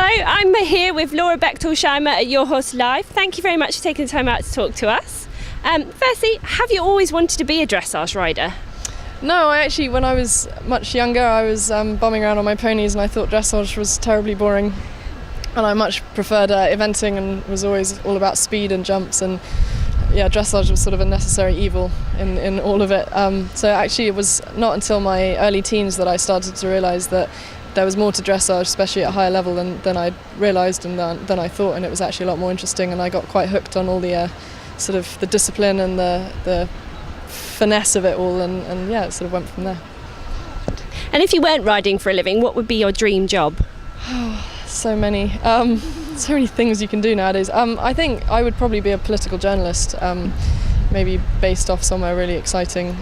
Hello, I'm here with Laura Bechtolsheimer at Your Horse Live. Thank you very much for taking the time out to talk to us. Firstly, have you always wanted to be a dressage rider? No, when I was much younger, I was bumming around on my ponies and I thought dressage was terribly boring. And I much preferred eventing and was always all about speed and jumps, and yeah, dressage was sort of a necessary evil in all of it. So actually it was not until my early teens that I started to realise that there was more to dressage, especially at a higher level than I'd realised and than I thought, and it was actually a lot more interesting, and I got quite hooked on all the sort of the discipline and the finesse of it all, and yeah, it sort of went from there. And if you weren't riding for a living, what would be your dream job? So many things you can do nowadays. I think I would probably be a political journalist, maybe based off somewhere really exciting,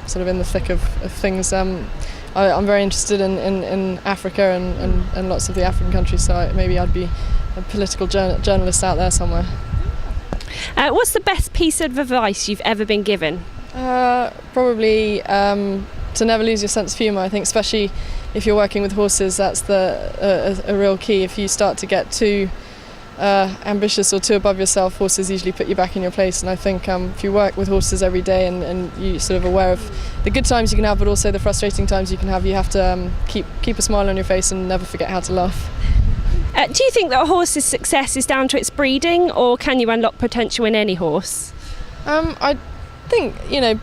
sort of in the thick of things. I'm very interested in Africa and lots of the African countries, so maybe I'd be a political journalist out there somewhere. What's the best piece of advice you've ever been given? Probably to never lose your sense of humour. I think especially if you're working with horses, that's a real key. If you start to get too ambitious or too above yourself, horses usually put you back in your place, and I think if you work with horses every day and you're sort of aware of the good times you can have but also the frustrating times you can have, you have to keep a smile on your face and never forget how to laugh. Do you think that a horse's success is down to its breeding, or can you unlock potential in any horse? I think,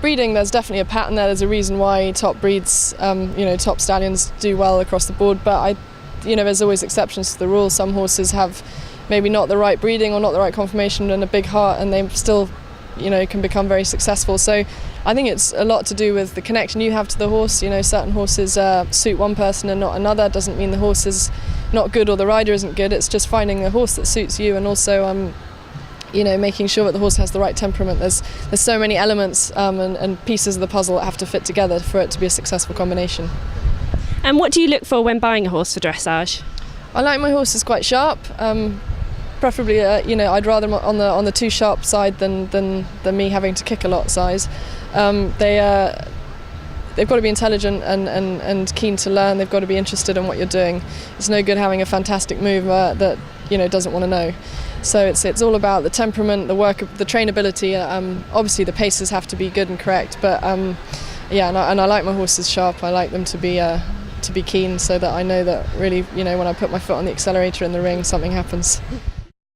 breeding, there's definitely a pattern there. There's a reason why top breeds, top stallions do well across the board, but there's always exceptions to the rule. Some horses have maybe not the right breeding or not the right conformation and a big heart, and they still can become very successful. So I think it's a lot to do with the connection you have to the horse. Certain horses suit one person and not another. Doesn't mean the horse is not good or the rider isn't good. It's just finding a horse that suits you, and also making sure that the horse has the right temperament. There's so many elements and pieces of the puzzle that have to fit together for it to be a successful combination. And what do you look for when buying a horse for dressage? I like my horses quite sharp. Preferably, I'd rather them on the too sharp side than me having to kick a lot size. They've got to be intelligent and keen to learn. They've got to be interested in what you're doing. It's no good having a fantastic mover that doesn't want to know. So it's all about the temperament, the work, the trainability. Obviously, the paces have to be good and correct, but and I like my horses sharp. I like them to be keen, so that I know that really when I put my foot on the accelerator in the ring, something happens.